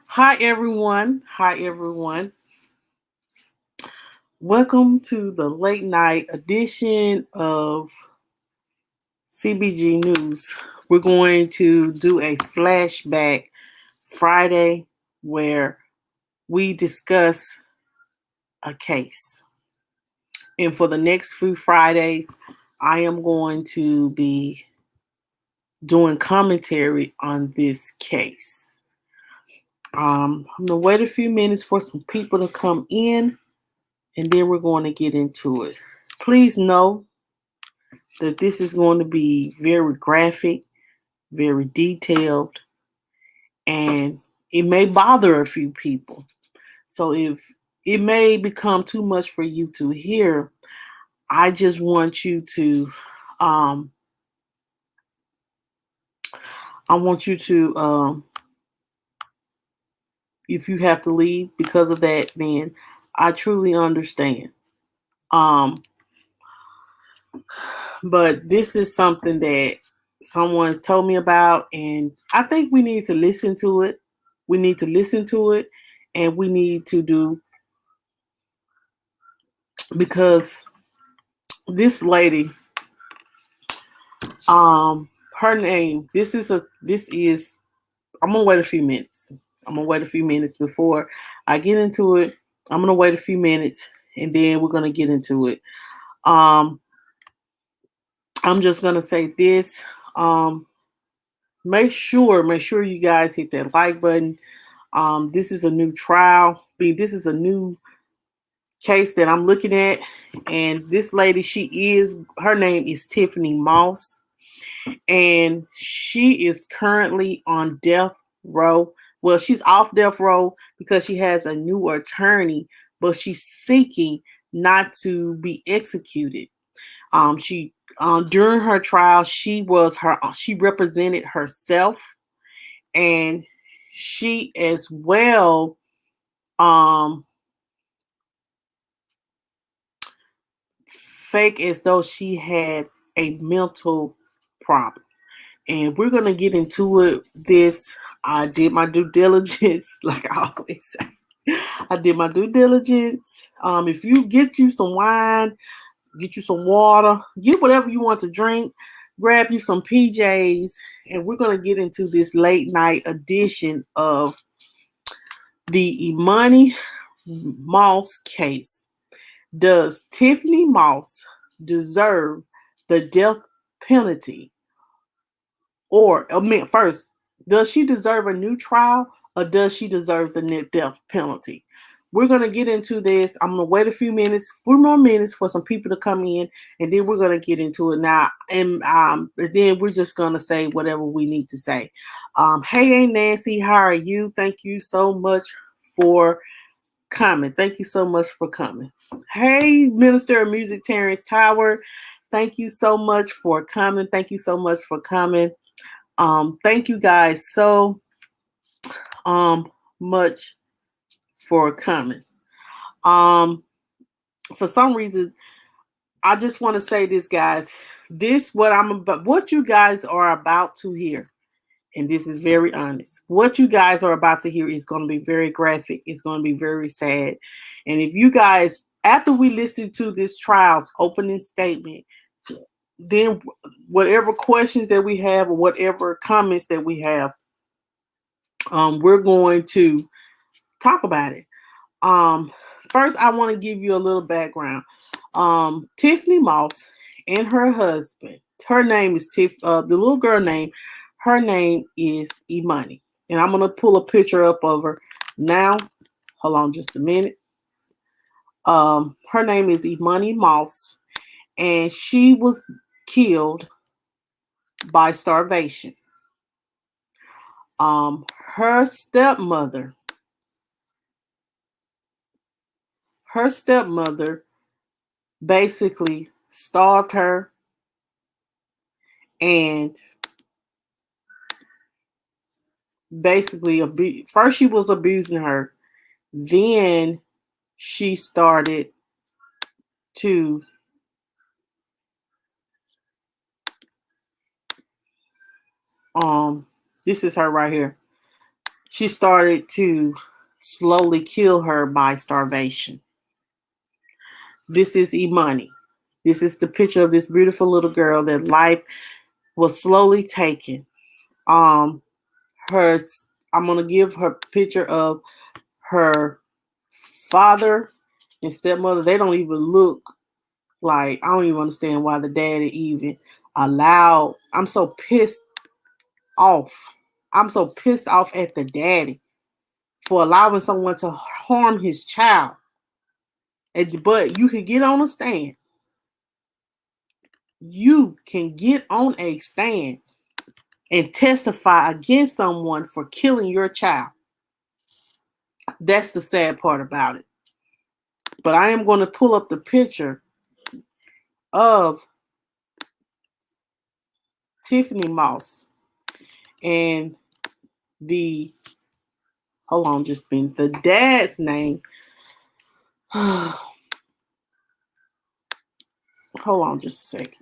Hi everyone. Hi everyone. Welcome to the late night edition of CBG News. We're going to do a flashback Friday where we discuss a case. And for the next few Fridays, I am going to be doing commentary on this case. I'm going to wait a few minutes for some people to come in and then we're going to get into it. Please know that this is going to be very graphic, very detailed, and it may bother a few people. So if it may become too much for you to hear, I just want you to um I want you to if you have to leave because of that, then I truly understand. Um but this is something that someone told me about, and I think we need to listen to it. We need to listen to it, and we need to do because this lady, her name. This is. I'm gonna wait a few minutes. I'm gonna wait a few minutes before I get into it. I'm gonna wait a few minutes, and then we're gonna get into it. Um, I'm just gonna say this. Um, make sure you guys hit that like button. This is a new trial. This is a new case that I'm looking at, and this lady, her name is Tiffany Moss, and she is currently on death row. Well, she's off death row because she has a new attorney, but she's seeking not to be executed. She During her trial, she represented herself, and she as well um fake as though she had a mental problem. And we're gonna get into it. I did my due diligence, like I always say. I did my due diligence. If you get you some wine, get you some water, get whatever you want to drink, grab you some PJs, and we're gonna get into this late night edition of the Emani Moss case. Does Tiffany Moss deserve the death penalty? Or, first, does she deserve a new trial or does she deserve the death penalty? We're going to get into this. I'm going to wait few more minutes for some people to come in, and then we're going to get into it now. And then we're just going to say whatever we need to say. Hey, Nancy, how are you? Thank you so much for coming. Thank you so much for coming. Hey, Minister of Music Terrence Tower. Thank you so much for coming. Thank you so much for coming. Thank you guys so much for coming. Um, for some reason, I just want to say this, guys. What you guys are about to hear, and this is very honest. What you guys are about to hear is going to be very graphic. It's going to be very sad. And if you guys, after we listen to this trial's opening statement, then whatever questions that we have or whatever comments that we have, we're going to talk about it. Um, First, I want to give you a little background. Tiffany Moss and her husband. Her name is the little girl name. Her name is Emani, and I'm gonna pull a picture up of her now. Hold on, just a minute. Her name is Emani Moss, and she was killed by starvation. Um, her stepmother, her stepmother basically starved her and first she was abusing her, then she started to this is her right here. she started to slowly kill her by starvation. This is Emani. This is the picture of this beautiful little girl that life was slowly taken. Um, her, I'm gonna give her picture of her father and stepmother. They don't even look like, I don't even understand why the daddy even allowed. I'm so pissed off. I'm so pissed off at the daddy for allowing someone to harm his child. But you can get on a stand. You can get on a stand and testify against someone for killing your child. That's the sad part about it. But I am going to pull up the picture of Tiffany Moss and the, hold on, just been the dad's name. Hold on just a second.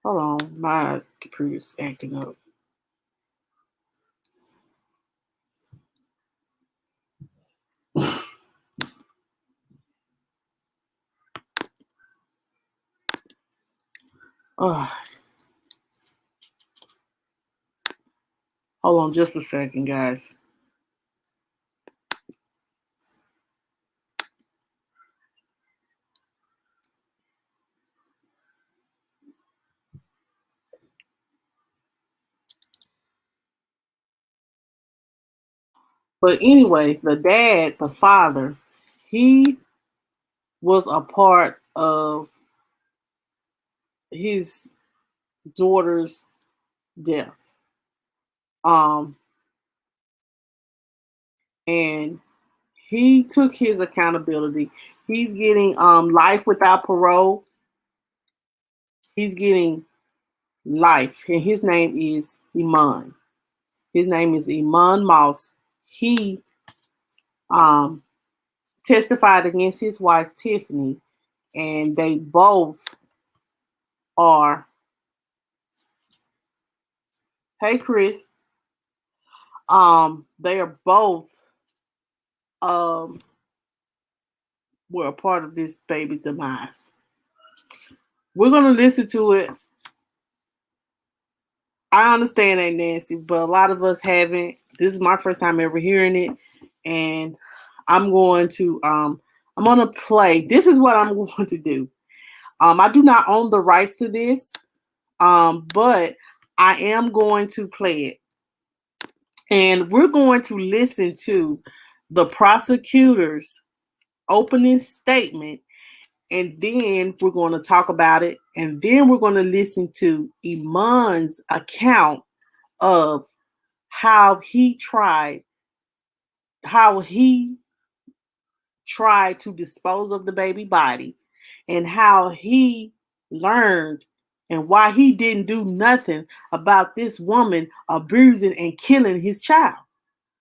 Hold on, my computer's acting up. Oh, hold on just a second, guys. But anyway, the dad, the father, he was a part of his daughter's death. Um, and he took his accountability. He's getting life without parole. He's getting life, and his name is Iman. His name is Iman Moss. He um, testified against his wife Tiffany, and they both are. Hey, Chris. They are both um were a part of this baby demise. We're gonna listen to it. I understand that, Nancy, but a lot of us haven't. This is my first time ever hearing it, and I'm going to play. This is what I'm going to do. I do not own the rights to this, but I am going to play it, and we're going to listen to the prosecutor's opening statement, and then we're going to talk about it, and then we're going to listen to Iman's account of how he tried to dispose of the baby body, and how he learned and why he didn't do nothing about this woman abusing and killing his child.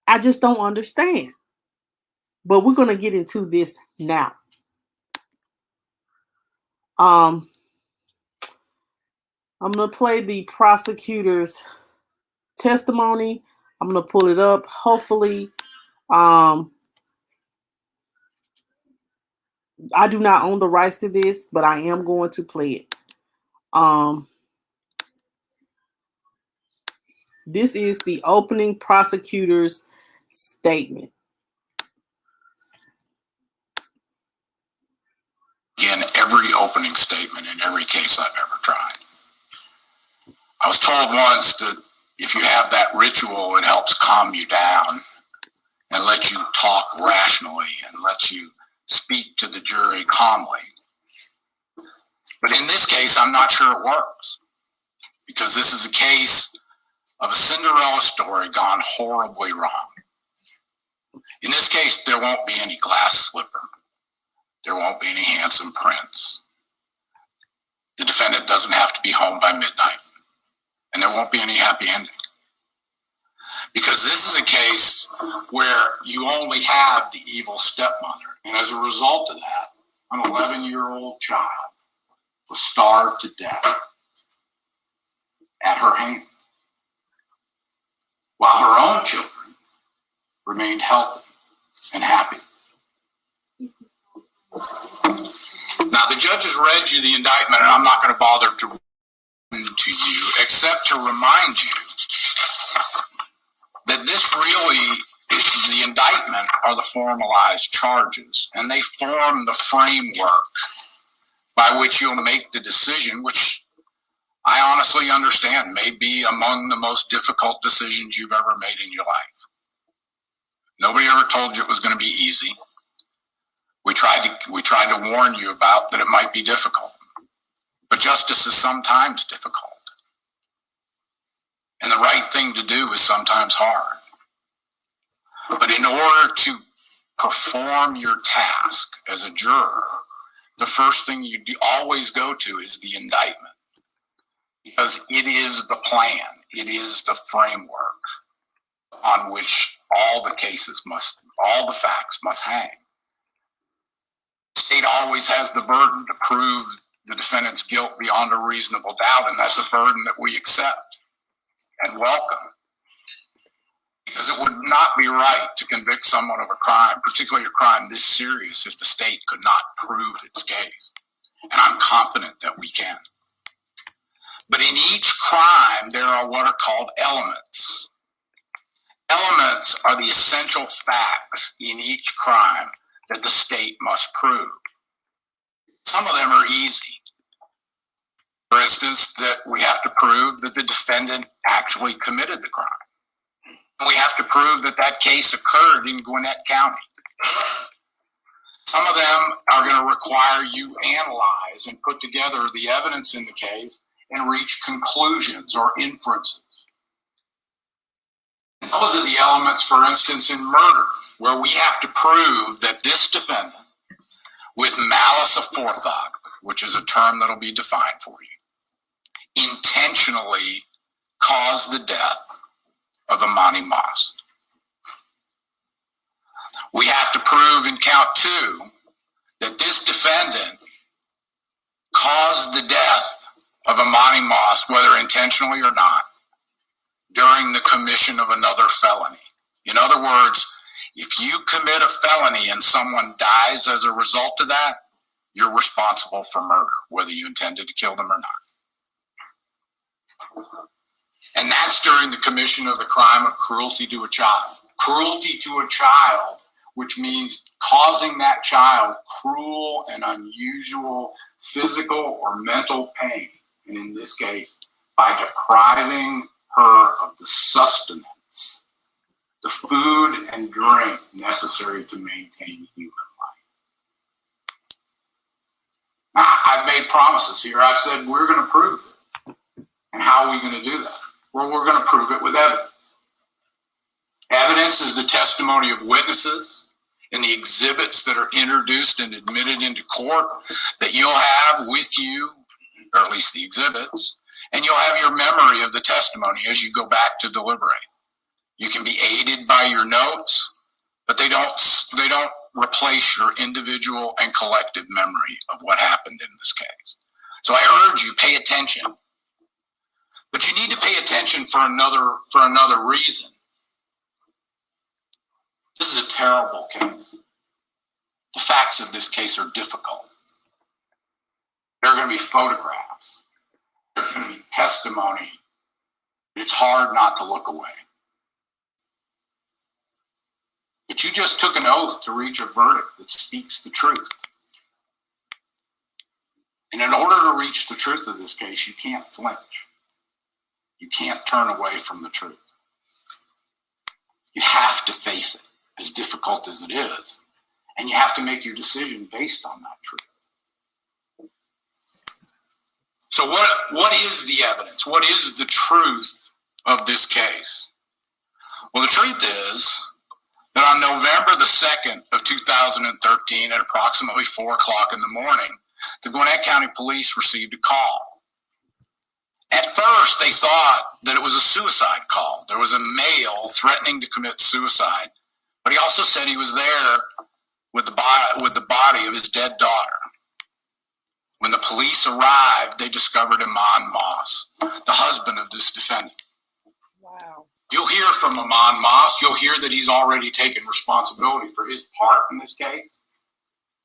I just don't understand. But we're going to get into this now. I'm going to play the prosecutor's testimony. I'm going to pull it up. Hopefully, I do not own the rights to this, but I am going to play it. This is the opening prosecutor's statement. In every opening statement in every case I've ever tried. I was told once that if you have that ritual, it helps calm you down and let you talk rationally and let you speak to the jury calmly. But in this case, I'm not sure it works, because this is a case of a Cinderella story gone horribly wrong. In this case, there won't be any glass slipper. There won't be any handsome prince. The defendant doesn't have to be home by midnight. And there won't be any happy ending. Because this is a case where you only have the evil stepmother. And as a result of that, an 11-year-old child was starved to death at her hand, while her own children remained healthy and happy. Now, the judge has read you the indictment, and I'm not going to bother to read it to you, except to remind you that this really is the indictment are the formalized charges, and they form the framework by which you'll make the decision, which I honestly understand may be among the most difficult decisions you've ever made in your life. Nobody ever told you it was going to be easy. We tried to warn you about that it might be difficult, but justice is sometimes difficult. And the right thing to do is sometimes hard. But in order to perform your task as a juror, the first thing you always go to is the indictment, because it is the plan, it is the framework on which all the facts must hang. The state always has the burden to prove the defendant's guilt beyond a reasonable doubt, and that's a burden that we accept and welcome. Because it would not be right to convict someone of a crime, particularly a crime this serious, if the state could not prove its case. And I'm confident that we can. But in each crime, there are what are called elements. Elements are the essential facts in each crime that the state must prove. Some of them are easy. For instance, that we have to prove that the defendant actually committed the crime. We have to prove that that case occurred in Gwinnett County. Some of them are going to require you analyze and put together the evidence in the case and reach conclusions or inferences. Those are the elements, for instance, in murder, where we have to prove that this defendant, with malice aforethought, which is a term that'll be defined for you, intentionally caused the death of Emani Moss. We have to prove in count 2 that this defendant caused the death of Emani Moss, whether intentionally or not, during the commission of another felony. In other words, if you commit a felony and someone dies as a result of that, you're responsible for murder, whether you intended to kill them or not. And that's during the commission of the crime of cruelty to a child. Cruelty to a child, which means causing that child cruel and unusual physical or mental pain. And in this case, by depriving her of the sustenance, the food and drink necessary to maintain human life. Now, I've made promises here. I've said we're going to prove it. And how are we going to do that? Well, we're going to prove it with evidence. Evidence is the testimony of witnesses and the exhibits that are introduced and admitted into court that you'll have with you, or at least the exhibits, and you'll have your memory of the testimony as you go back to deliberate. You can be aided by your notes, but they don't replace your individual and collective memory of what happened in this case. So I urge you, pay attention. But you need to pay attention for another reason. This is a terrible case. The facts of this case are difficult. There are going to be photographs. There's going to be testimony. It's hard not to look away. But you just took an oath to reach a verdict that speaks the truth. And in order to reach the truth of this case, you can't flinch. You can't turn away from the truth. You have to face it, as difficult as it is, and you have to make your decision based on that truth. So what is the evidence? What is the truth of this case? Well, the truth is that on November the 2nd of 2013 at approximately 4 o'clock in the morning, the Gwinnett County Police received a call. At first, they thought that it was a suicide call. There was a male threatening to commit suicide, but he also said he was there with the body of his dead daughter. When the police arrived, they discovered Emani Moss, the husband of this defendant. Wow. You'll hear from Emani Moss. You'll hear that he's already taken responsibility for his part in this case,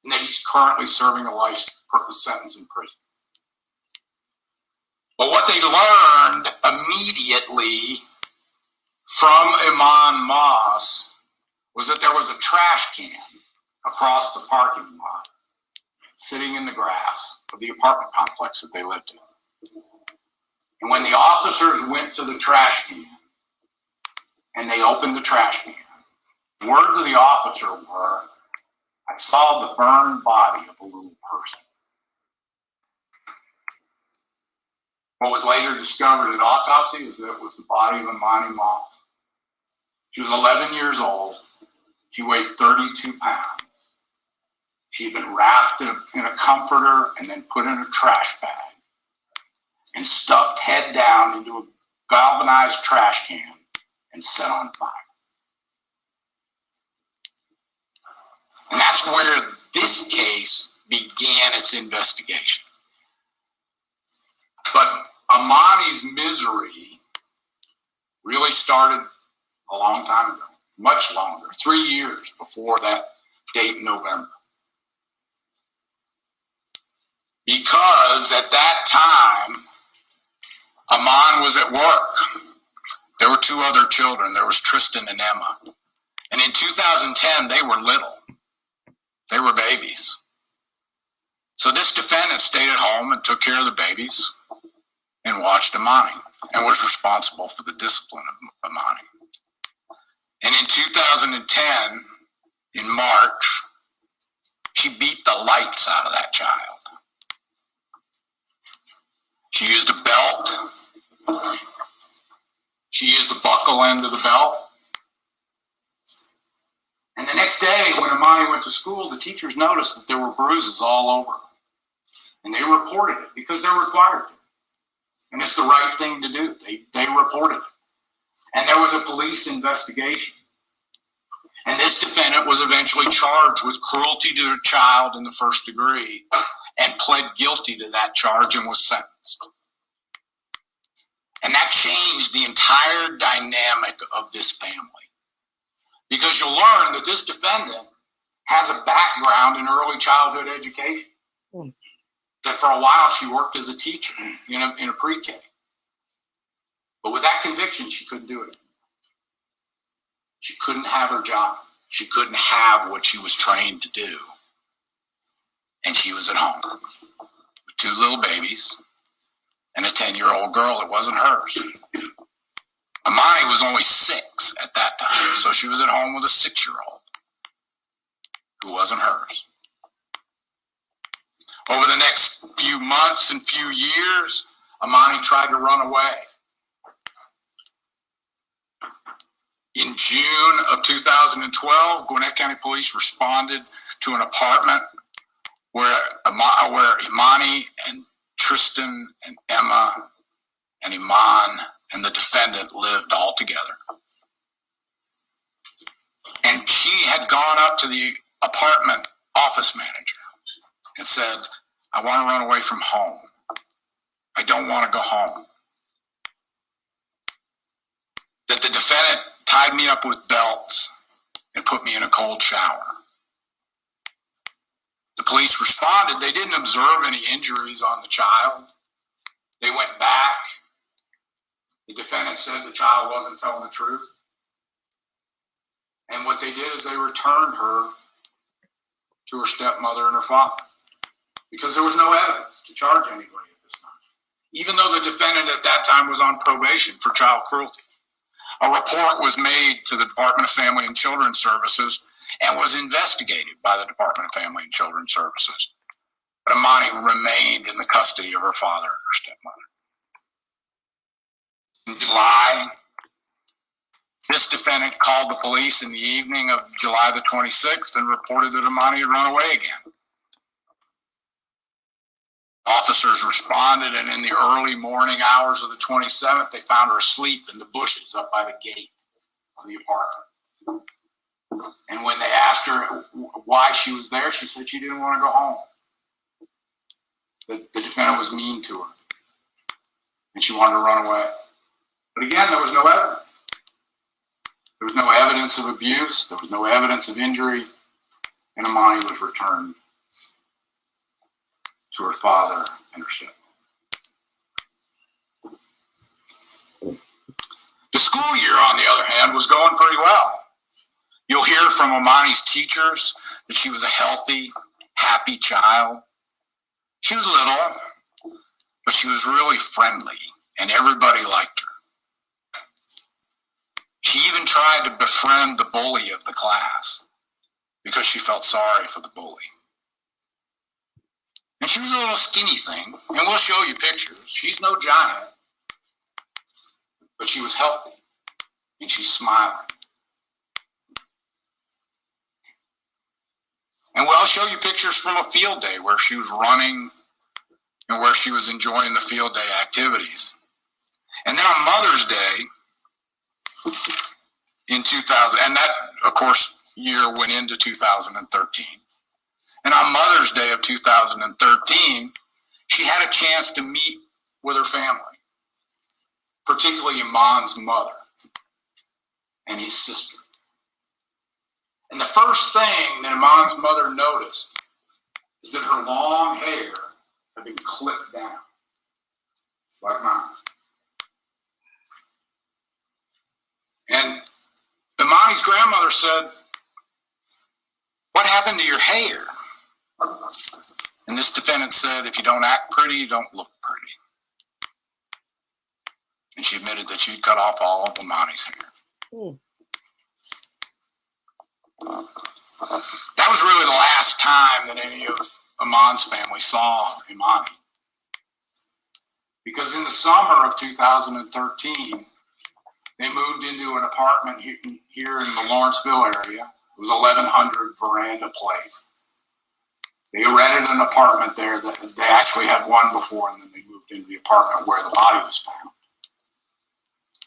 and that he's currently serving a life sentence in prison. But what they learned immediately from Emani Moss was that there was a trash can across the parking lot, sitting in the grass of the apartment complex that they lived in. And when the officers went to the trash can and they opened the trash can, the words of the officer were, "I saw the burned body of a little person." What was later discovered at autopsy is that it was the body of Emani Moss. She was 11 years old. She weighed 32 pounds. She had been wrapped in a comforter and then put in a trash bag and stuffed head down into a galvanized trash can and set on fire. And that's where this case began its investigation. But Emani's misery really started a long time ago, much longer, 3 years before that date in November. Because at that time, Emani was at work. There were 2 other children. There was Tristan and Emma. And in 2010, they were little. They were babies. So this defendant stayed at home and took care of the babies and watched Emani and was responsible for the discipline of Emani. And in 2010, in March, she beat the lights out of that child. She used a belt. She used the buckle end of the belt. And the next day, when Emani went to school, the teachers noticed that there were bruises all over. And they reported it because they're required to. And it's the right thing to do. They reported it. And there was a police investigation. And this defendant was eventually charged with cruelty to a child in the first degree and pled guilty to that charge and was sentenced. And that changed the entire dynamic of this family. Because you'll learn that this defendant has a background in early childhood education. That for a while she worked as a teacher in a pre-K. But with that conviction, she couldn't do it. She couldn't have her job. She couldn't have what she was trained to do. And she was at home with 2 little babies and a 10-year-old girl that wasn't hers. Emani was only 6 at that time, so she was at home with a 6-year-old who wasn't hers. Over the next few months and few years, Emani tried to run away. In June of 2012, Gwinnett County Police responded to an apartment where Emani and Tristan and Emma and Iman and the defendant lived all together. And she had gone up to the apartment office manager and said, "I want to run away from home. I don't want to go home." That the defendant tied me up with belts and put me in a cold shower. The police responded. They didn't observe any injuries on the child. They went back. The defendant said the child wasn't telling the truth. And what they did is they returned her to her stepmother and her father because there was no evidence to charge anybody at this time, even though the defendant at that time was on probation for child cruelty. A report was made to the Department of Family and Children's Services and was investigated by the Department of Family and Children's Services. But Emani remained in the custody of her father and her stepmother. In July, this defendant called the police in the evening of July the 26th and reported that Emani had run away again. Officers responded, and in the early morning hours of the 27th, they found her asleep in the bushes up by the gate of the apartment. And when they asked her why she was there, she said she didn't want to go home. The defendant was mean to her, and she wanted to run away. But again, there was no evidence. There was no evidence of abuse. There was no evidence of injury. And Emani was returned to her father and her stepmother. The school year, on the other hand, was going pretty well. You'll hear from Emani's teachers that she was a healthy, happy child. She was little, but she was really friendly, and everybody liked her. She even tried to befriend the bully of the class because she felt sorry for the bully. And she was a little skinny thing, and we'll show you pictures. She's no giant, but she was healthy, and she's smiling. And we'll show you pictures from a field day where she was running and where she was enjoying the field day activities. And then on Mother's Day in 2000, and that, of course, year went into 2013. And on Mother's Day of 2013, she had a chance to meet with her family, particularly Eman's mother and his sister. And the first thing that Eman's mother noticed is that her long hair had been clipped down, like mine. And Emani's grandmother said, "What happened to your hair?" And this defendant said, "If you don't act pretty, you don't look pretty." And she admitted that she'd cut off all of Emani's hair. That was really the last time that any of Eman's family saw Emani. Because in the summer of 2013, they moved into an apartment here in the Lawrenceville area. It was 1100 Veranda Place. They rented an apartment there. They actually had one before, and then they moved into the apartment where the body was found.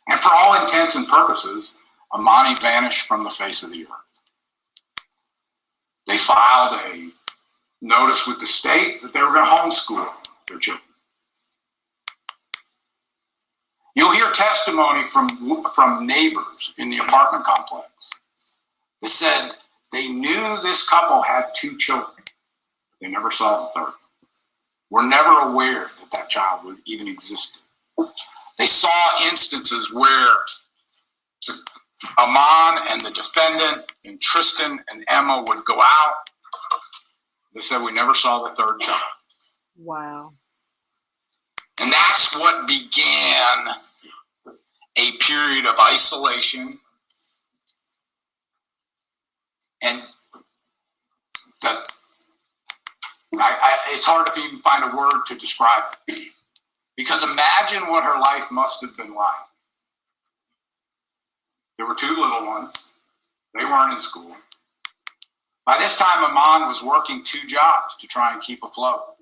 And for all intents and purposes, Emani vanished from the face of the earth. They filed a notice with the state that they were going to homeschool their children. You'll hear testimony from neighbors in the apartment complex that said they knew this couple had 2 children. They never saw the third. Were never aware that that child would even exist. They saw instances where Eman and the defendant and Tristan and Emma would go out. They said, "We never saw the third child." Wow. And that's what began a period of isolation and it's hard to even find a word to describe it. Because imagine what her life must have been like. There were 2 little ones. They weren't in school. By this time, Eman was working 2 jobs to try and keep afloat.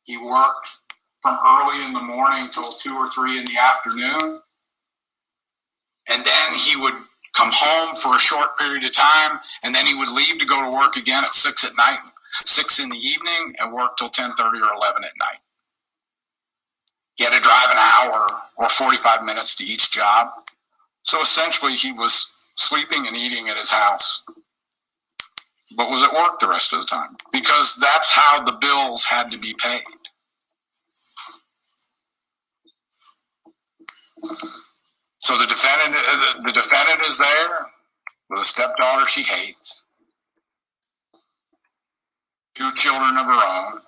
He worked from early in the morning till 2 or 3 in the afternoon. And then he would come home for a short period of time, and then he would leave to go to work again at 6 at night, 6 in the evening, and work till 10:30 or 11 at night. He had to drive an hour or 45 minutes to each job. So essentially, he was sleeping and eating at his house, but was at work the rest of the time because that's how the bills had to be paid. So the defendant is there with a stepdaughter she hates, 2 children of her own.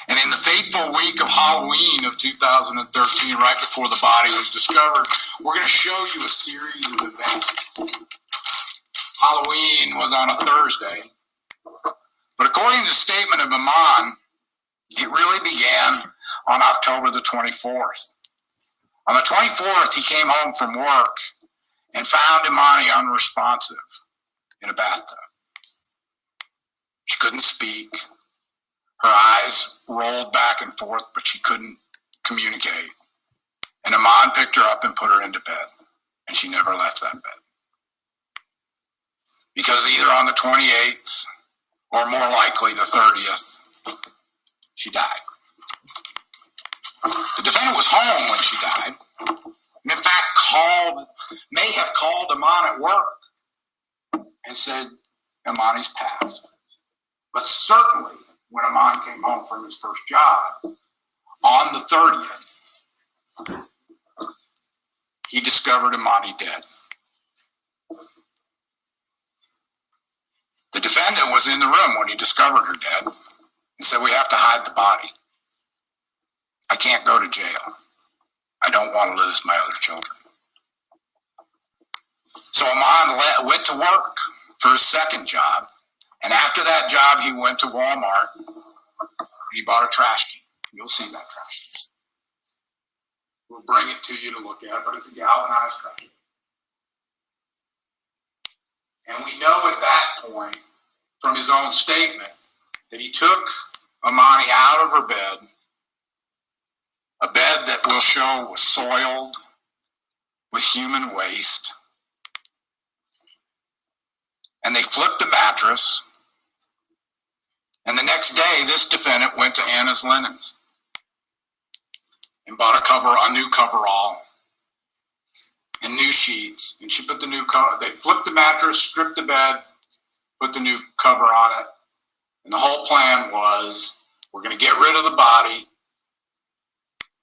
And in the fateful week of Halloween of 2013, right before the body was discovered, we're going to show you a series of events. Halloween was on a Thursday, but according to the statement of Eman, it really began on October the 24th. On the 24th, he came home from work and found Emani unresponsive in a bathtub. She couldn't speak. Her eyes rolled back and forth, but she couldn't communicate. And Eman picked her up and put her into bed, and she never left that bed. because either on the 28th or more likely the 30th, she died. The defendant was home when she died, and in fact may have called Emani at work and said, Emani's passed. But certainly when Emani came home from his first job on the 30th, he discovered Emani dead. The defendant was in the room when he discovered her dead and said, we have to hide the body. I can't go to jail. I don't want to lose my other children. So Emani went to work for his second job, and after that job he went to Walmart and he bought a trash can. You'll see that trash can. We'll bring it to you to look at, but it's a galvanized trash can. And we know at that point, from his own statement, that he took Emani out of her bed, a bed that we'll show was soiled with human waste. And they flipped the mattress. And the next day, this defendant went to Anna's Linens and bought a new coverall and new sheets. And she put the new cover, they flipped the mattress, stripped the bed, put the new cover on it. And the whole plan was, we're going to get rid of the body.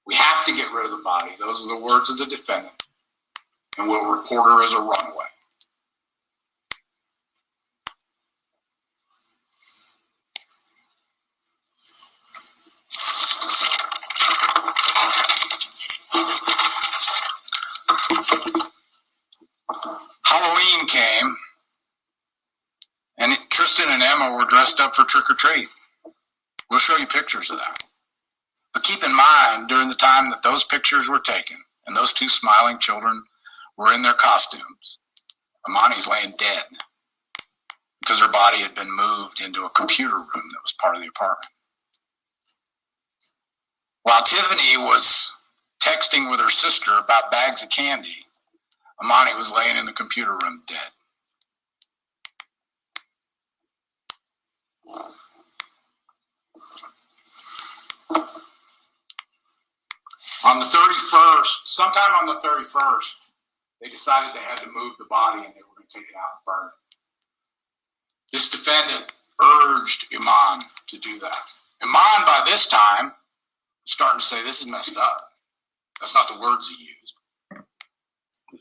We have to get rid of the body. Those are the words of the defendant. And we'll report her as a runaway. Halloween came, and Tristan and Emma were dressed up for trick-or-treat. We'll show you pictures of that. But keep in mind, during the time that those pictures were taken, and those two smiling children were in their costumes, Emani's laying dead because her body had been moved into a computer room that was part of the apartment. While Tiffany was texting with her sister about bags of candy, Emani was laying in the computer room dead. On the 31st, sometime on the 31st, they decided they had to move the body and they were going to take it out and burn it. This defendant urged Emani to do that. Emani, by this time, was starting to say, this is messed up. That's not the words he used.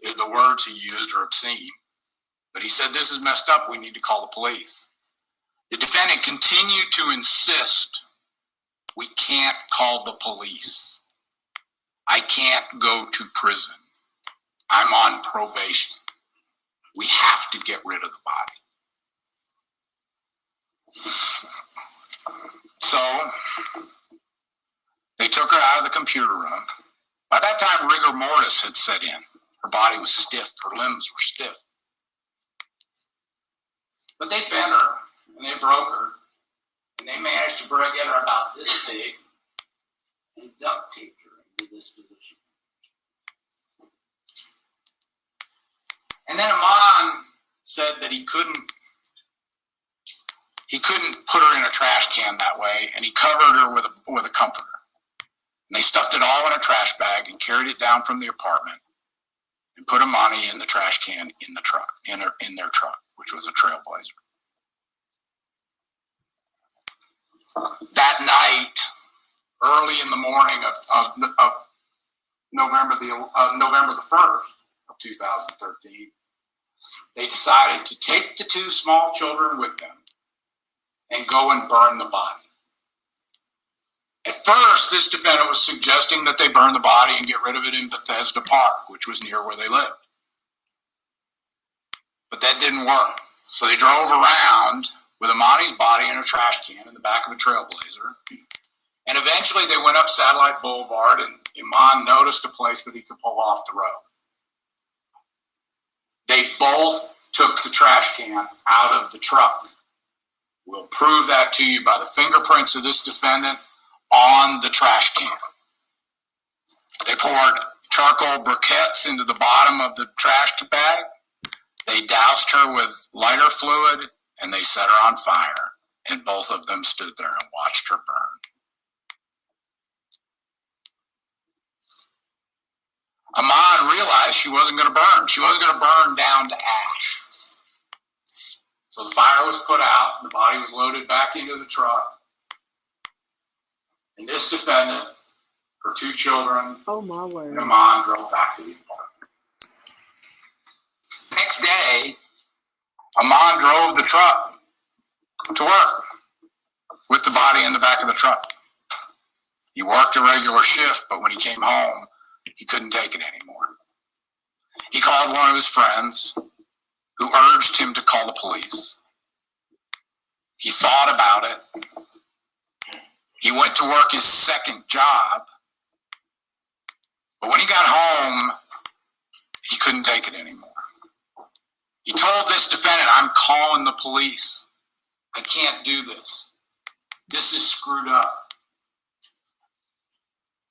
The words he used are obscene. But he said, this is messed up. We need to call the police. The defendant continued to insist, we can't call the police. I can't go to prison. I'm on probation. We have to get rid of the body. So they took her out of the computer room. By that time, rigor mortis had set in. Her body was stiff. Her limbs were stiff. But they bent her, and they broke her, and they managed to get her about this big and duct taped her into this position. And then Emani said that he couldn't put her in a trash can that way, and he covered her with a comforter. And they stuffed it all in a trash bag and carried it down from the apartment and put Emani in the trash can in the truck, in their truck, which was a Trailblazer. That night, early in the morning of November the 1st of 2013, they decided to take the two small children with them and go and burn the body. At first, this defendant was suggesting that they burn the body and get rid of it in Bethesda Park, which was near where they lived. But that didn't work. So they drove around with Emani's body in a trash can in the back of a Trailblazer. And eventually they went up Satellite Boulevard, and Emani noticed a place that he could pull off the road. They both took the trash can out of the truck. We'll prove that to you by the fingerprints of this defendant on the trash can. They poured charcoal briquettes into the bottom of the trash bag. They doused her with lighter fluid and they set her on fire, and both of them stood there and watched her burn. Emani realized she wasn't going to burn. She wasn't going to burn down to ash. So the fire was put out, the body was loaded back into the truck. And this defendant, her 2 children, oh my word, and Emani drove back to the apartment. Next day, Emani drove the truck to work with the body in the back of the truck. He worked a regular shift, but when he came home, he couldn't take it anymore. He called one of his friends who urged him to call the police. He thought about it. He went to work his second job, but when he got home, he couldn't take it anymore. He told this defendant, I'm calling the police. I can't do this. This is screwed up.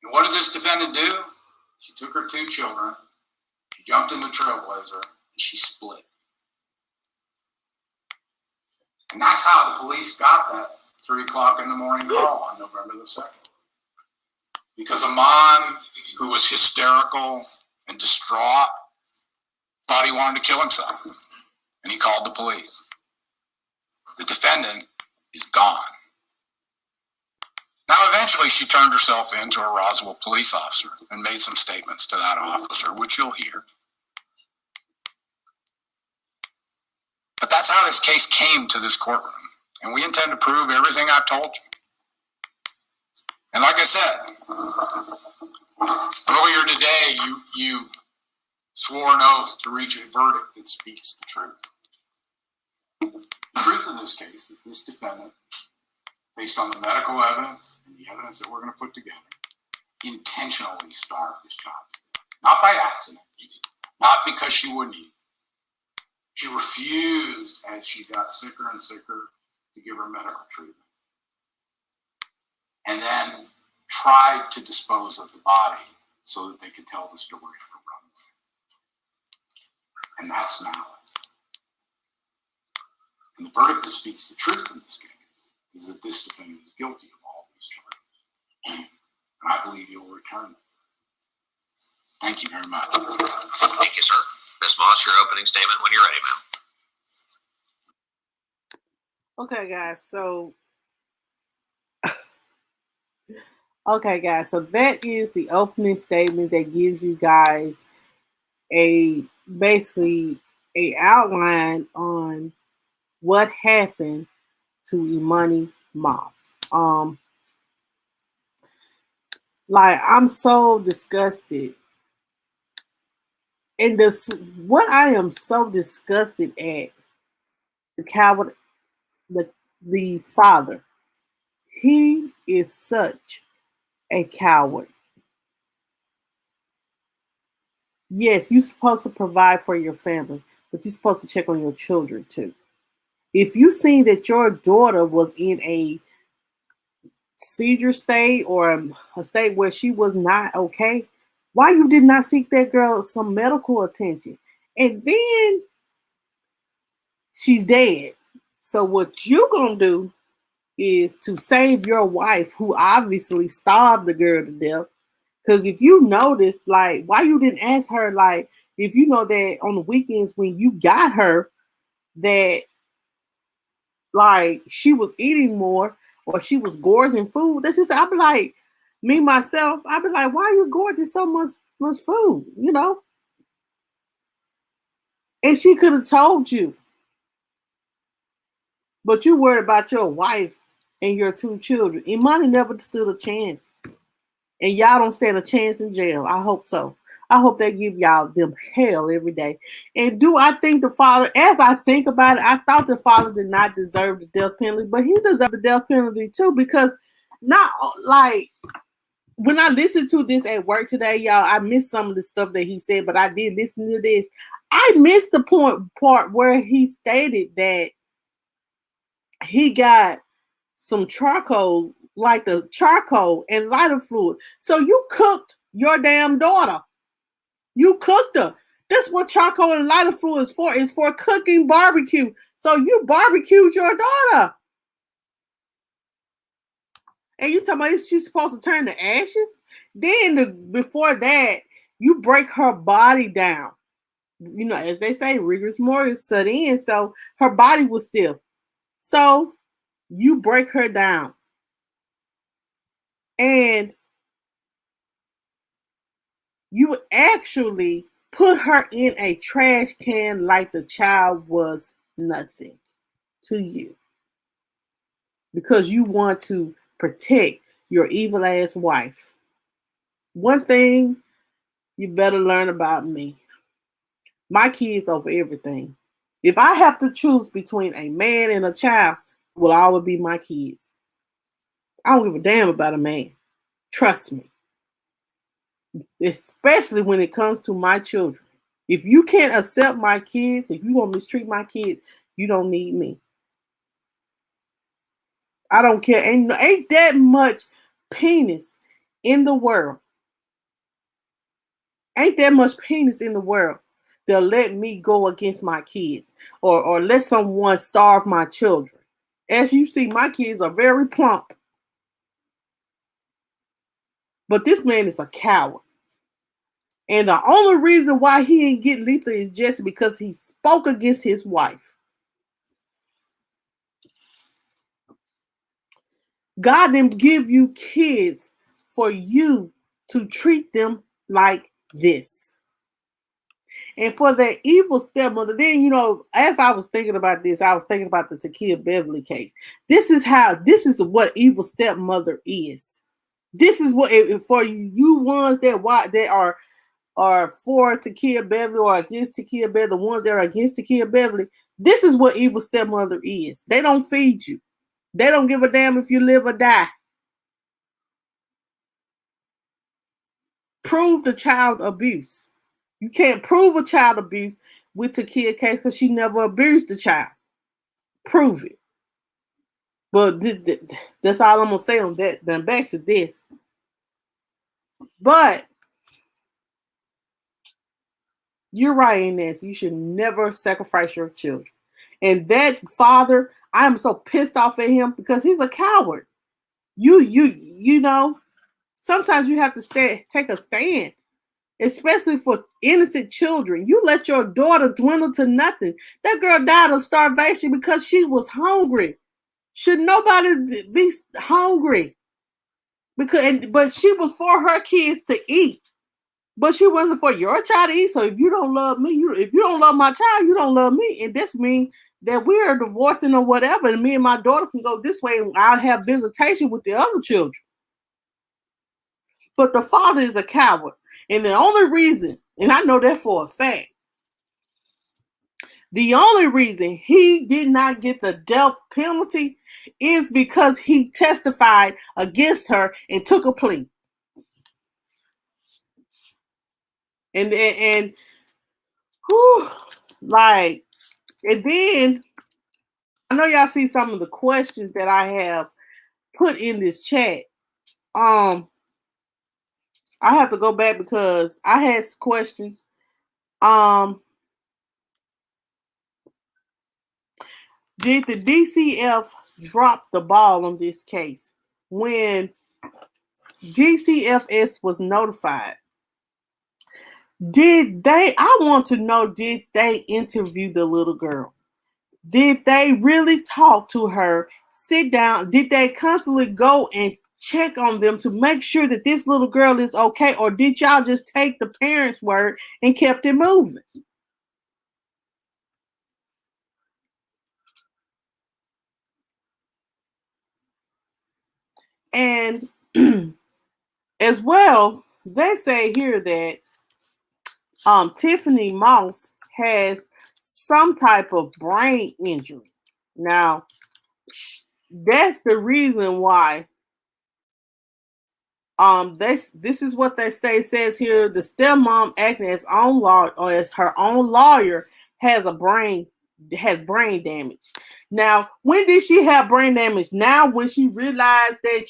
And what did this defendant do? She took her 2 children, she jumped in the Trailblazer, and she split. And that's how the police got that 3 o'clock in the morning call on November the 2nd. Because Emani, who was hysterical and distraught, thought he wanted to kill himself. And he called the police. The defendant is gone. Now, eventually, she turned herself in to a Roswell police officer and made some statements to that officer, which you'll hear. But that's how this case came to this courtroom. And we intend to prove everything I've told you. And like I said, earlier today, you swore an oath to reach a verdict that speaks the truth. The truth of this case is this defendant, based on the medical evidence and the evidence that we're going to put together, intentionally starved this child. Not by accident, not because she wouldn't eat. She refused as she got sicker and sicker to give her medical treatment. And then tried to dispose of the body so that they could tell the story of her runs. And that's malice. And the verdict that speaks the truth in this case is that this defendant is guilty of all these charges. And I believe you'll return them. Thank you very much. Thank you, sir. Ms. Moss, your opening statement when you're ready, ma'am. Okay, guys, so that is the opening statement that gives you guys basically a outline on what happened to Emani Moss. Like, I'm so disgusted. And what I am so disgusted at, the coward, the father, he is such a coward. Yes, you're supposed to provide for your family, but you're supposed to check on your children too. If you see that your daughter was in a seizure state or a state where she was not okay, why you did not seek that girl some medical attention? And then she's dead. So what you gonna do is to save your wife, who obviously starved the girl to death. Because if you noticed, like, why you didn't ask her, like, if you know that on the weekends when you got her, that like she was eating more or she was gorging food. That's just, I'd be like, me myself, I'd be like, why are you gorging so much food, you know? And she could have told you. But you worried about your wife and your 2 children. Emani never stood a chance. And y'all don't stand a chance in jail. I hope so. I hope they give y'all them hell every day. And do I think the father, as I think about it, I thought the father did not deserve the death penalty, but he deserved the death penalty too, because not like when I listened to this at work today, y'all, I missed some of the stuff that he said, but I did listen to this. I missed the part where he stated that he got some charcoal, like the charcoal and lighter fluid. So you cooked your damn daughter. You cooked her. That's what charcoal and lighter fluid is for. It's for cooking barbecue. So you barbecued your daughter. And you talking about she's supposed to turn to ashes? Then before that, you break her body down. You know, as they say, rigorous mortis set in. So her body was stiff. So you break her down. And you actually put her in a trash can like the child was nothing to you. Because you want to protect your evil ass wife. One thing you better learn about me. My kids over everything. If I have to choose between a man and a child, it will always be my kids. I don't give a damn about a man. Trust me. Especially when it comes to my children. If you can't accept my kids, if you want to mistreat my kids, you don't need me. I don't care. Ain't that much penis in the world. Ain't that much penis in the world. They'll let me go against my kids or let someone starve my children. As you see, my kids are very plump. But this man is a coward. And the only reason why he ain't get lethal is just because he spoke against his wife. God didn't give you kids for you to treat them like this. And for that evil stepmother, then, you know, as I was thinking about this, I was thinking about the Takia Beverly case. This is what evil stepmother is. This is what, for you ones that are for Takia Beverly or against Takia Beverly, the ones that are against Takia Beverly, this is what evil stepmother is. They don't feed you. They don't give a damn if you live or die. Prove the child abuse. You can't prove a child abuse with Takia case because she never abused the child. Prove it. But that's all I'm going to say on that. Then back to this. But you're right in this. You should never sacrifice your children. And that father, I am so pissed off at him because he's a coward. You know, sometimes you have to take a stand, especially for innocent children. You let your daughter dwindle to nothing. That girl died of starvation because she was hungry. Should nobody be hungry? But she was for her kids to eat. But she wasn't for your child to eat. So if you don't love me, if you don't love my child, you don't love me. And this means that we are divorcing or whatever. And me and my daughter can go this way and I'll have visitation with the other children. But the father is a coward. And the only reason, and I know that for a fact, the only reason he did not get the death penalty is because he testified against her and took a plea. And whew, like, and then I know y'all see some of the questions that I have put in this chat. I have to go back because I had questions. Did the DCF drop the ball on this case? When DCFS was notified, I want to know, did they interview the little girl? Did they really talk to her, sit down? Did they constantly go and check on them to make sure that this little girl is okay? Or did y'all just take the parents' word and kept it moving? And as well, they say here that Tiffany Moss has some type of brain injury. Now, that's the reason why this is what they say. It says here the stepmom acting as own law or as her own lawyer has brain damage. Now, when did she have brain damage? Now, when she realized that,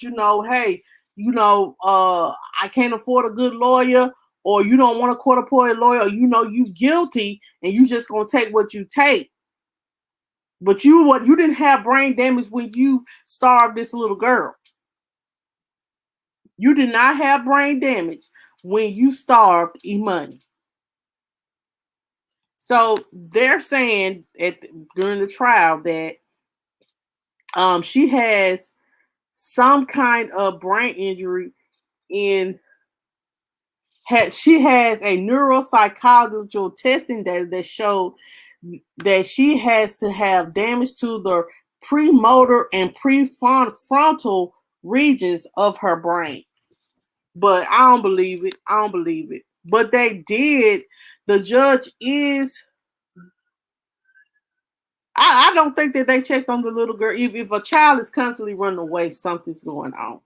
hey, I can't afford a good lawyer, or you don't want a court-appointed lawyer, or you know you guilty and you just gonna take what you take. But you didn't have brain damage when you starved this little girl. You did not have brain damage when you starved Emani. So they're saying during the trial that she has some kind of brain injury she has a neuropsychological testing that showed that she has to have damage to the premotor and prefrontal regions of her brain. But I don't believe it. I don't believe it. But they did. The judge is. I don't think that they checked on the little girl. If a child is constantly running away, something's going on.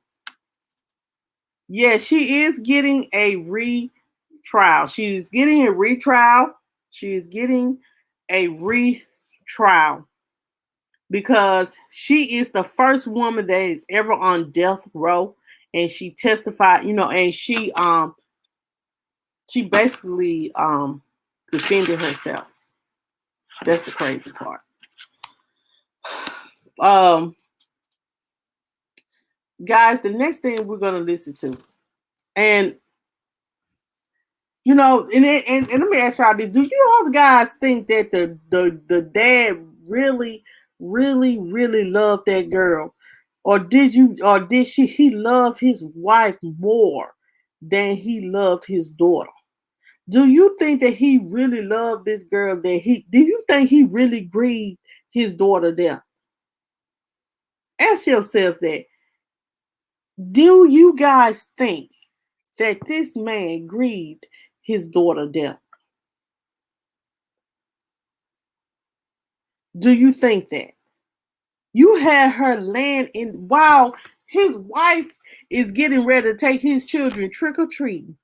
Yeah, she is getting a retrial. She's getting a retrial. She is getting a retrial because she is the first woman that is ever on death row, and she testified. And she basically defended herself. That's the crazy part. Guys, the next thing we're gonna listen to, and and let me ask y'all this: do you all guys think that the dad really, really, really loved that girl, or did he love his wife more than he loved his daughter? Do you think that he really loved this girl? Do you think he really grieved his daughter death? Ask yourself that. Do you guys think that this man grieved his daughter death? Do you think that? You had her laying in while his wife is getting ready to take his children trick or treating.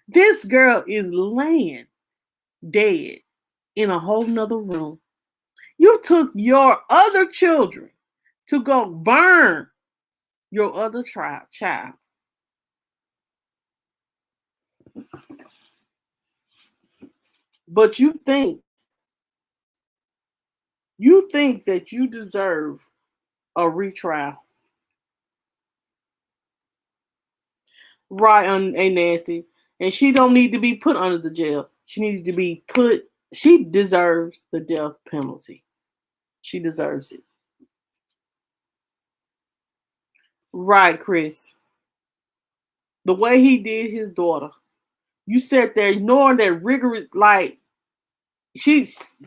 This girl is laying dead in a whole nother room. You took your other children to go burn your other child. But you think that you deserve a retrial. Right, and Nancy. And she don't need to be put under the jail. She deserves the death penalty. She deserves it. Right, Chris. The way he did his daughter. You sat there ignoring that rigorous, she's,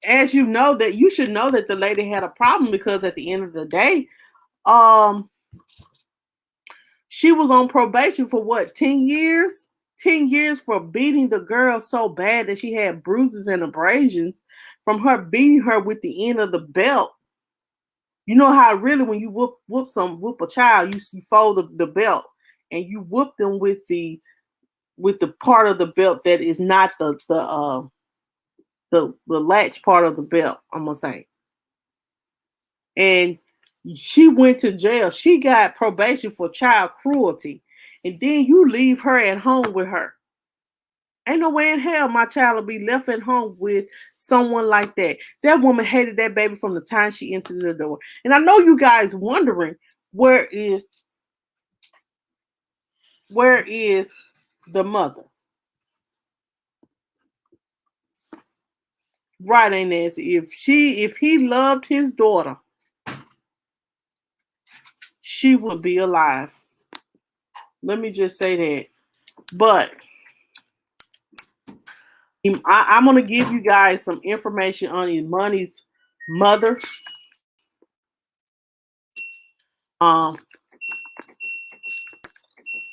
as you know, that you should know that the lady had a problem, because at the end of the day, she was on probation for what, 10 years? 10 years for beating the girl so bad that she had bruises and abrasions from her beating her with the end of the belt. You know how really when you whoop a child, you fold the belt and you whoop them with the part of the belt that is not the latch part of the belt, I'm gonna say. And she went to jail. She got probation for child cruelty. And then you leave her at home with her. Ain't no way in hell my child will be left at home with someone like that. That woman hated that baby from the time she entered the door. And I know you guys wondering, where is the mother? Right, ain't Nancy? If he loved his daughter, she would be alive. Let me just say that. But I'm going to give you guys some information on Emani's mother.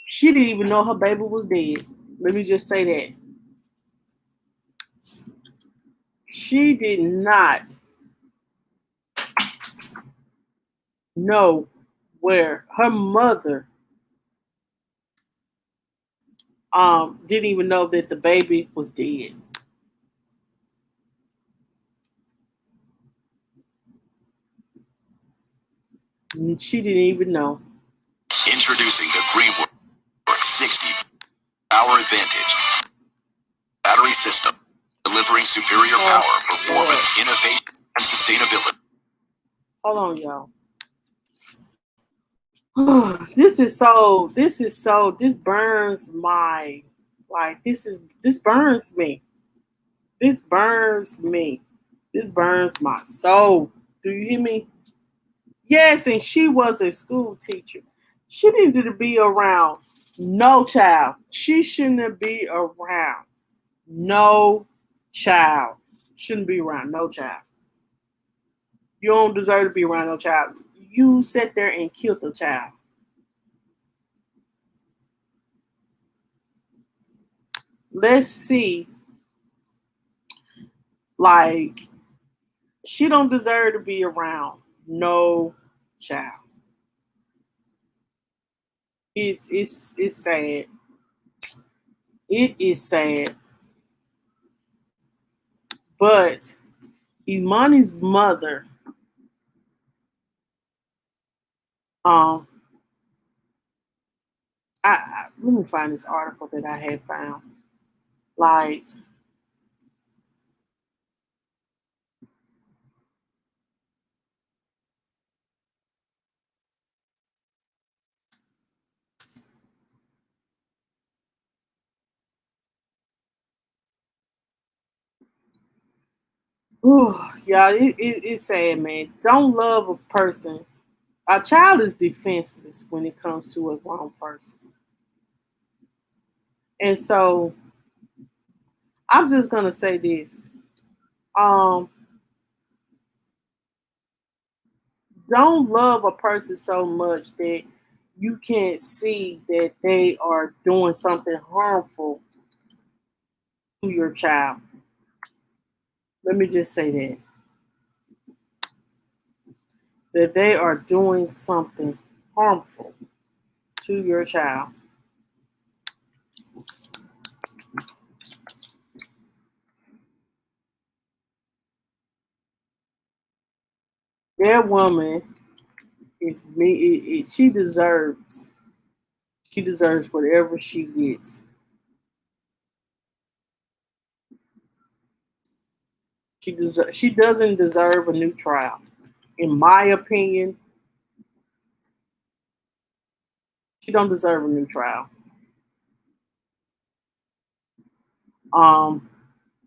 She didn't even know her baby was dead. Let me just say that. She did not know where her mother didn't even know that the baby was dead. She didn't even know. Introducing the Greenwork 60. Power advantage. Battery system. Delivering superior power, performance, innovation, and sustainability. Hold on, y'all. This burns my, this burns me. This burns me. This burns my soul. Do you hear me? Yes, and she was a school teacher. She needed to be around no child. She shouldn't be around no child. Shouldn't be around no child. You don't deserve to be around no child. You sat there and killed the child. Let's see. Like, she don't deserve to be around no child. It's sad. It is sad. But Emani's mother, um, let me find this article that I had found. Like, yeah, it's sad, man. Don't love a person. A child is defenseless when it comes to a grown person. And so I'm just gonna say this. Um, don't love a person so much that you can't see that they are doing something harmful to your child. Let me just say that. That they are doing something harmful to your child. That woman is me. She deserves. She deserves whatever she gets. She doesn't deserve a new trial. In my opinion, she don't deserve a new trial. Um,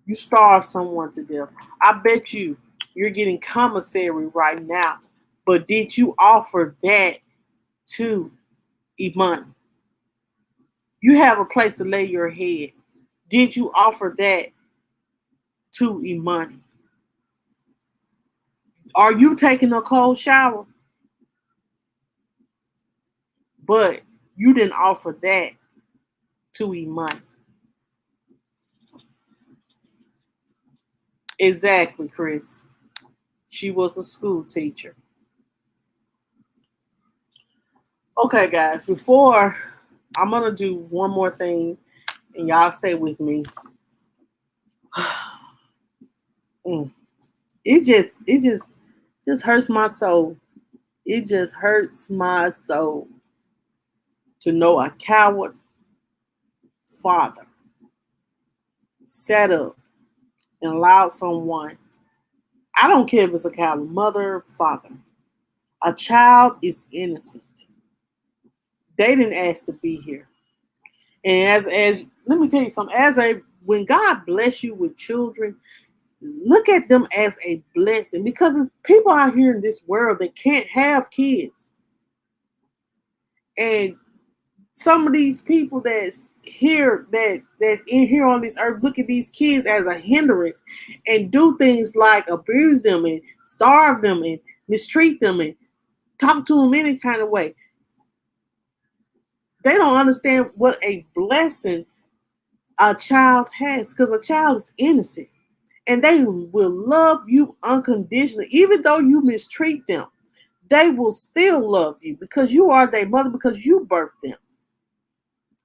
you starve someone to death. I bet you're getting commissary right now. But did you offer that to Emani? You have a place to lay your head. Did you offer that to Emani? Are you taking a cold shower? But you didn't offer that to Emani. Exactly, Chris. She was a school teacher. Okay, guys, before I'm gonna do one more thing, and y'all stay with me. It just hurts my soul. It just hurts my soul to know a coward father set up and allowed someone. I don't care if it's a coward mother, father. A child is innocent. They didn't ask to be here. And as let me tell you something, when God bless you with children, look at them as a blessing because there's people out here in this world that can't have kids. And some of these people that's here that's in here on this earth look at these kids as a hindrance and do things like abuse them and starve them and mistreat them and talk to them any kind of way. They don't understand what a blessing a child has because a child is innocent and they will love you unconditionally. Even though you mistreat them, they will still love you because you are their mother, because you birthed them.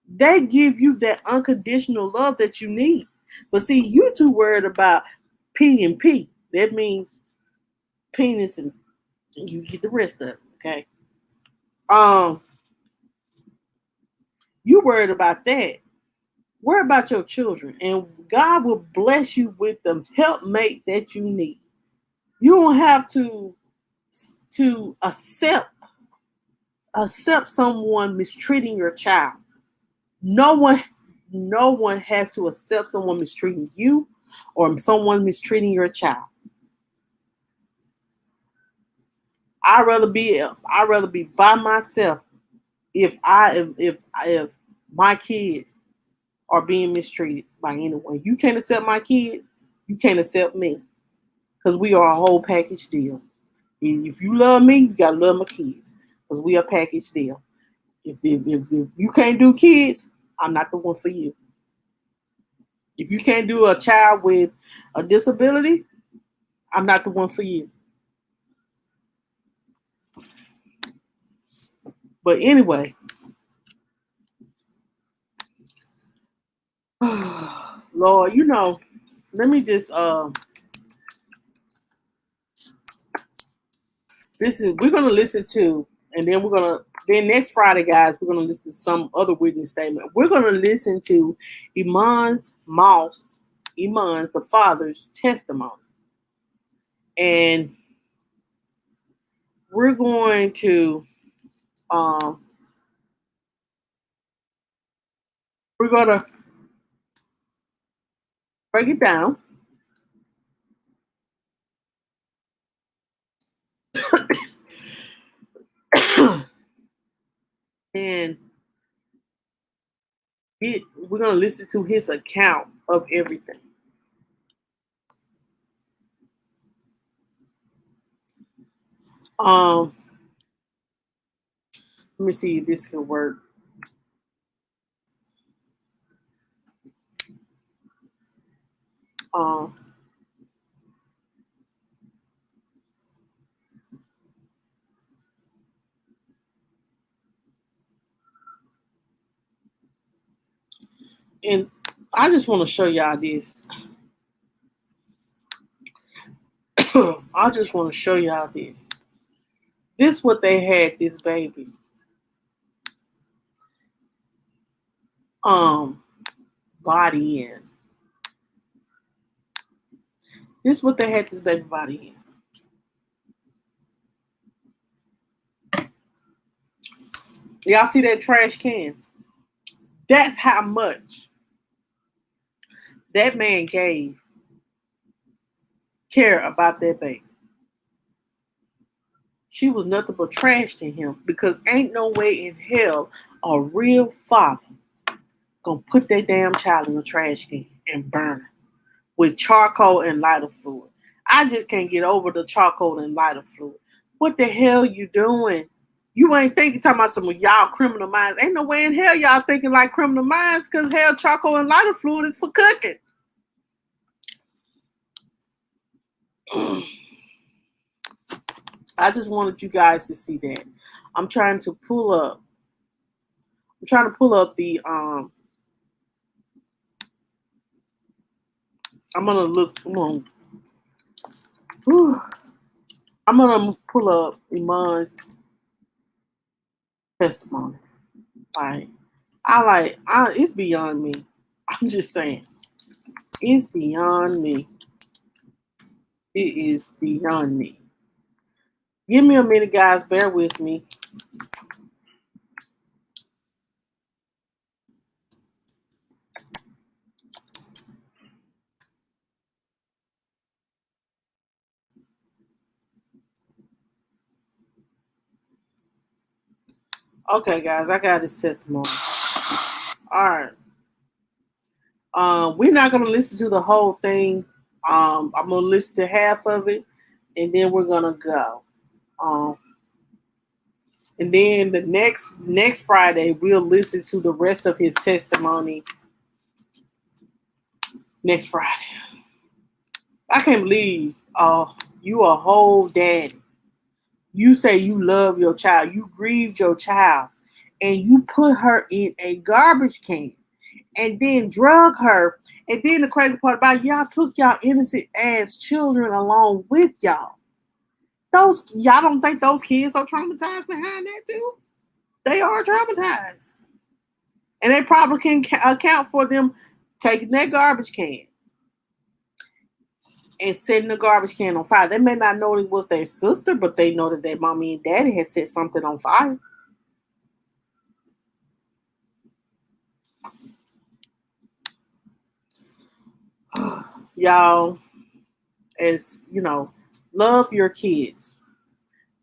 They give you that unconditional love that you need. But see, you too worried about P and P. That means penis and you get the rest of it, okay? Um, you worried about that. Worry about your children, and God will bless you with the helpmate that you need. You don't have to accept someone mistreating your child. No one no one has to accept someone mistreating you or someone mistreating your child. I'd rather be by myself if my kids are being mistreated by anyone. You can't accept my kids, you can't accept me. Because we are a whole package deal. And if you love me, you gotta love my kids. Because we are a package deal. If you can't do kids, I'm not the one for you. If you can't do a child with a disability, I'm not the one for you. But anyway, Lord, let me just listen. We're gonna listen to, and then next Friday, guys, we're gonna listen to some other witness statement. We're gonna listen to Iman, the father's testimony, and we're going to um we're gonna break it down, and we're gonna listen to his account of everything. Um, Let me see if this can work. Um, and I just want to show y'all this. I just want to show y'all this. This what they had this baby um body in. This what they had this baby body in. Y'all see that trash can? That's how much that man gave care about that baby. She was nothing but trash to him because ain't no way in hell a real father gonna put that damn child in a trash can and burn her with charcoal and lighter fluid. I just can't get over the charcoal and lighter fluid. What the hell you doing? You ain't thinking talking about some of y'all criminal minds. Ain't no way in hell y'all thinking like criminal minds because hell charcoal and lighter fluid is for cooking. I just wanted you guys to see that. I'm trying to pull up. I'm trying to pull up the I'm gonna look. I'm gonna pull up Iman's testimony. Like, it's beyond me. I'm just saying, it's beyond me. It is beyond me. Give me a minute, guys. Bear with me. Okay, guys, I got his testimony. All right. We're not gonna listen to the whole thing. I'm gonna listen to half of it, and then we're gonna go. Um, and then the next Friday, we'll listen to the rest of his testimony next Friday. I can't believe you a whole daddy. You say you love your child, you grieved your child, and you put her in a garbage can and then drug her. And then the crazy part about it, y'all took y'all innocent ass children along with y'all. Y'all don't think those kids are traumatized behind that too? They are traumatized. And they probably can account for them taking that garbage can and setting the garbage can on fire. They may not know it was their sister, but they know that their mommy and daddy had set something on fire. Y'all, as you know, love your kids.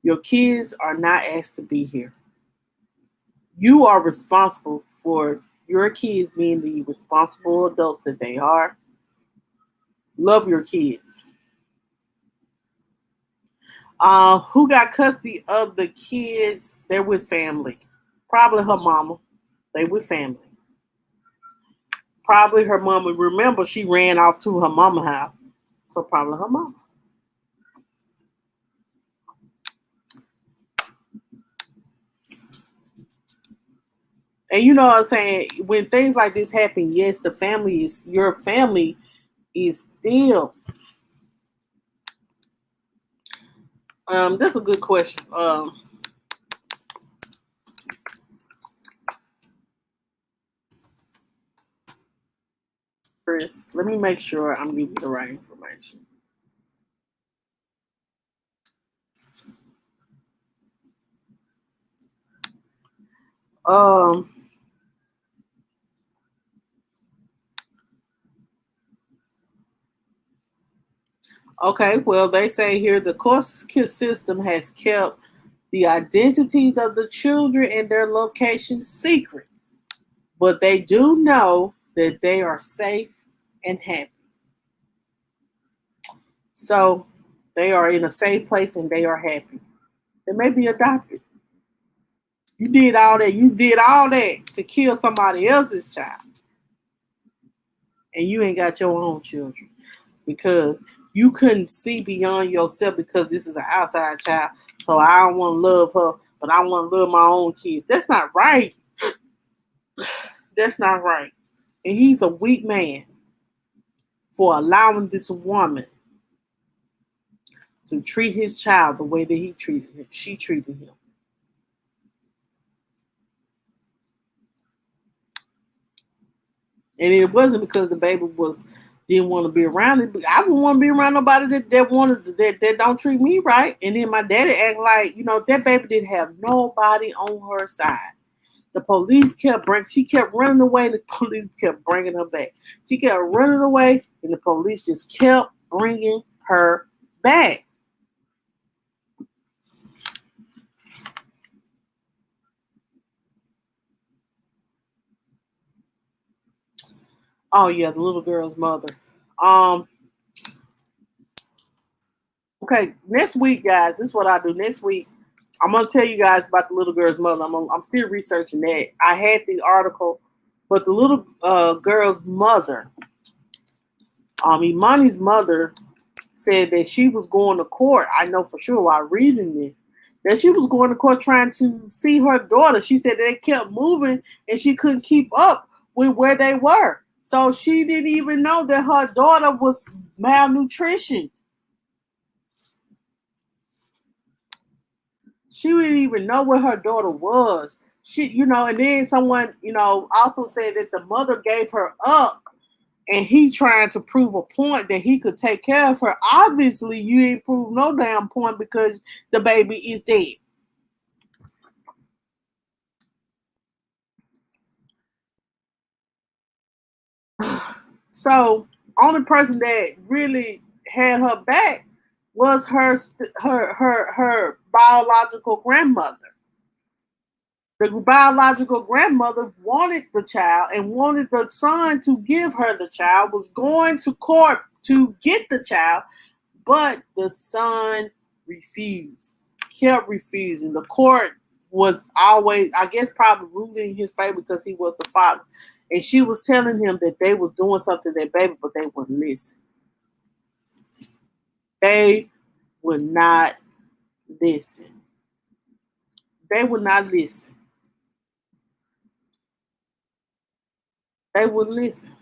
Your kids are not asked to be here. You are responsible for your kids being the responsible adults that they are. Love your kids. Who got custody of the kids? They're with family. Probably her mama. They with family. Probably her mama. Remember, she ran off to her mama house. So probably her mama. And you know what I'm saying? When things like this happen, yes, your family is still. That's a good question. Chris, let me make sure I'm giving you the right information. Um, okay, well, they say here the court system has kept the identities of the children and their locations secret, but they do know that they are safe and happy. So they are in a safe place and they are happy. They may be adopted. You did all that. You did all that to kill somebody else's child, and you ain't got your own children because you couldn't see beyond yourself because this is an outside child. So I don't want to love her, but I want to love my own kids. That's not right. That's not right. And he's a weak man for allowing this woman to treat his child the way that she treated him. And it wasn't because the baby didn't want to be around it. I wouldn't want to be around nobody that don't treat me right. And then my daddy act like, that baby didn't have nobody on her side. The police she kept running away, and the police kept bringing her back. She kept running away, and the police just kept bringing her back. Oh yeah, the little girl's mother. Um, okay, next week, guys, this is what I do. Next week, I'm gonna tell you guys about the little girl's mother. I'm still researching that. I had the article, but the little girl's mother, Emani's mother, said that she was going to court. I know for sure while reading this that she was going to court trying to see her daughter. She said they kept moving and she couldn't keep up with where they were. So she didn't even know that her daughter was malnutrition. She didn't even know where her daughter was. And then someone, also said that the mother gave her up and he trying to prove a point that he could take care of her. Obviously, you ain't proved no damn point because the baby is dead. So, only person that really had her back was her biological grandmother. The biological grandmother wanted the child and wanted the son to give her the child, was going to court to get the child, but the son refused, kept refusing. The court was always, I guess, probably ruling in his favor because he was the father. And she was telling him that they was doing something to their baby, but they wouldn't listen. They would not listen. They would not listen. They wouldn't listen.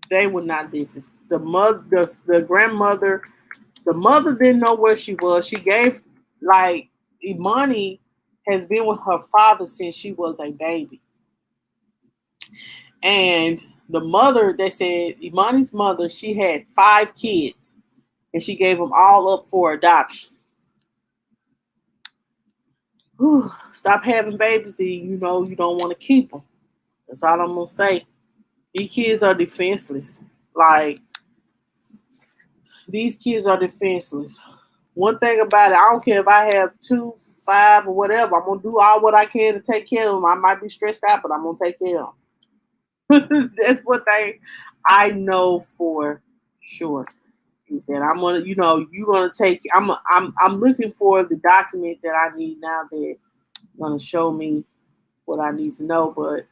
They would not listen. The grandmother The mother didn't know where she was. She gave, like, Emani has been with her father since she was a baby. And the mother, they said, Imani's mother, she had 5 kids and she gave them all up for adoption. Whew, stop having babies that you know you don't want to keep them. That's all I'm going to say. These kids are defenseless. Like, these kids are defenseless. One thing about it, I don't care if I have 2, 5, or whatever. I'm gonna do all what I can to take care of them. I might be stressed out, but I'm gonna take care of them. That's what I know for sure is that I'm gonna, you're gonna take. I'm looking for the document that I need now that gonna show me what I need to know. But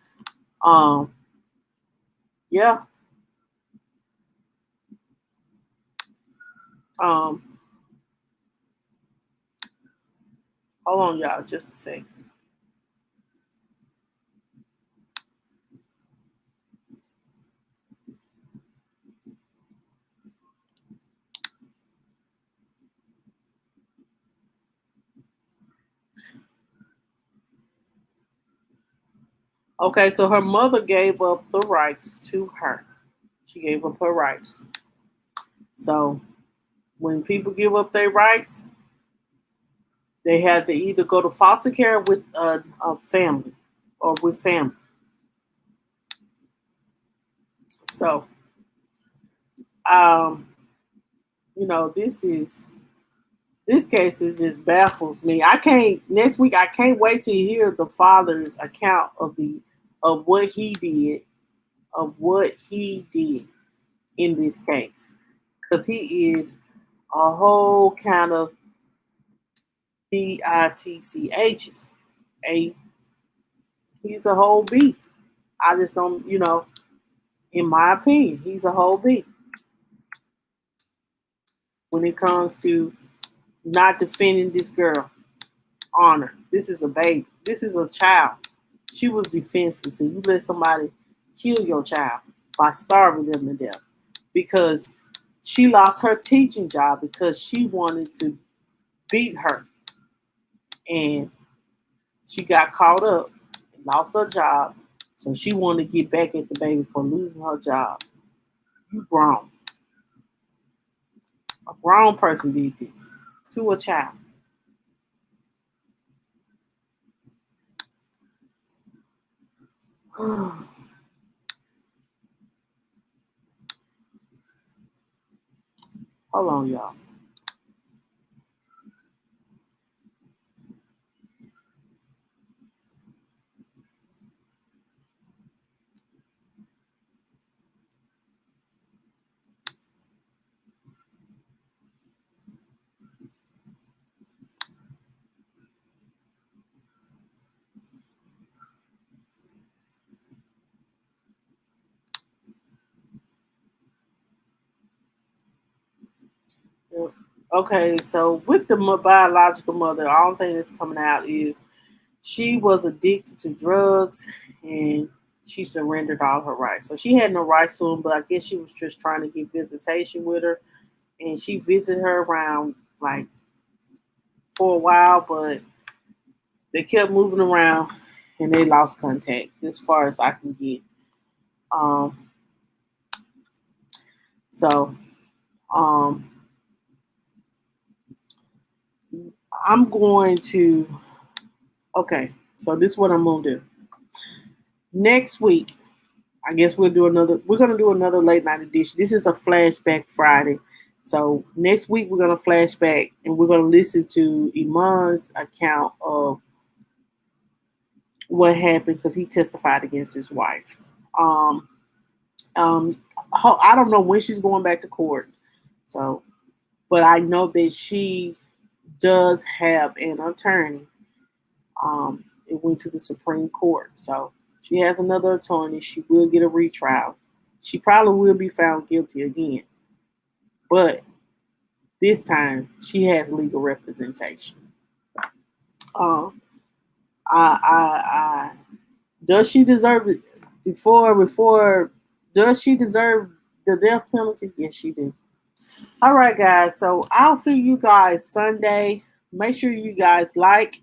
yeah, hold on, y'all, just a second. Okay, so her mother gave up the rights to her. She gave up her rights. So when people give up their rights, they have to either go to foster care with a family or with family. So, um, this case is just baffles me. I can't next week. I can't wait to hear the father's account of what he did, in this case, because he is a whole kind of bitchs. A He's a whole B. I just don't, in my opinion, he's a whole B when it comes to not defending this girl honor. This is a baby. This is a child. She was defenseless, and you let somebody kill your child by starving them to death because she lost her teaching job because she wanted to beat her, and she got caught up and lost her job. So she wanted to get back at the baby for losing her job. You grown. A grown person did this to a child. Hold on, y'all. Okay, so with the biological mother, all thing that's coming out is she was addicted to drugs and she surrendered all her rights. So she had no rights to him, but I guess she was just trying to get visitation with her. And she visited her around like for a while, but they kept moving around and they lost contact as far as I can get. Um, so um, I'm going to, okay, so this is what I'm going to do. Next week, I guess we're going to do another late night edition. This is a flashback Friday. So next week we're going to flashback and we're going to listen to Iman's account of what happened because he testified against his wife. I don't know when she's going back to court. So, but I know that she does have an attorney. It went to the Supreme Court. So she has another attorney. She will get a retrial. She probably will be found guilty again. But this time she has legal representation. Um, I does she deserve it before does she deserve the death penalty? Yes, she do. All right, guys. So I'll see you guys Sunday. Make sure you guys like,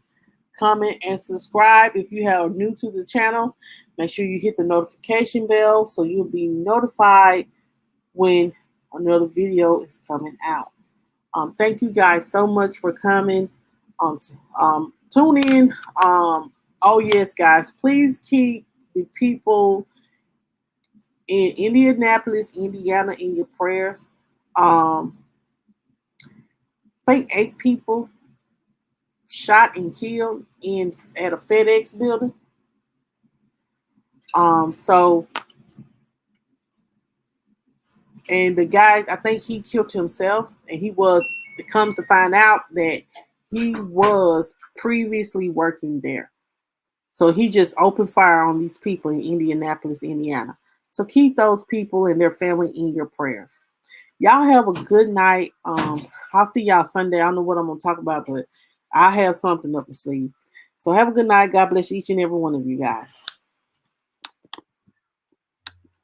comment, and subscribe. If you are new to the channel, make sure you hit the notification bell so you'll be notified when another video is coming out. Thank you guys so much for coming. Tune in. Oh yes, guys, please keep the people in Indianapolis, Indiana, in your prayers. I think 8 people shot and killed at a FedEx building. So, and the guy, I think he killed himself, and it comes to find out that he was previously working there. So he just opened fire on these people in Indianapolis, Indiana. So keep those people and their family in your prayers. Y'all have a good night. I'll see y'all Sunday. I don't know what I'm going to talk about, but I have something up the sleeve. So have a good night. God bless each and every one of you guys.